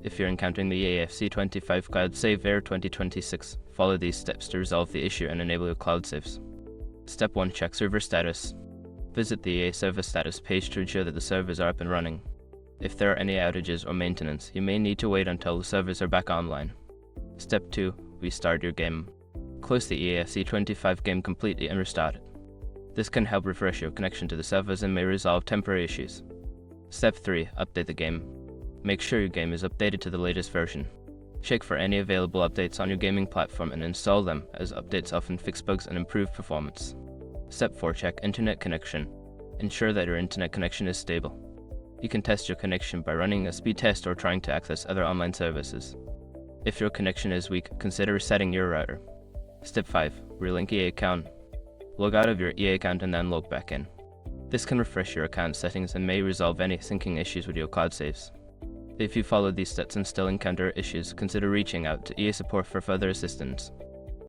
If you're encountering the EAFC25 Cloud Save Error 2026, follow these steps to resolve the issue and enable your cloud saves. Step 1. Check server status. Visit the EA server status page to ensure that the servers are up and running. If there are any outages or maintenance, you may need to wait until the servers are back online. Step 2. Restart your game. Close the EAFC25 game completely and restart it. This can help refresh your connection to the servers and may resolve temporary issues. Step 3. Update the game. Make sure your game is updated to the latest version. Check for any available updates on your gaming platform and install them, as updates often fix bugs and improve performance. Step 4. Check internet connection. Ensure that your internet connection is stable. You can test your connection by running a speed test or trying to access other online services. If your connection is weak, consider resetting your router. Step 5. Relink EA account. Log out of your EA account and then log back in. This can refresh your account settings and may resolve any syncing issues with your cloud saves. If you follow these steps and still encounter issues, consider reaching out to EA support for further assistance.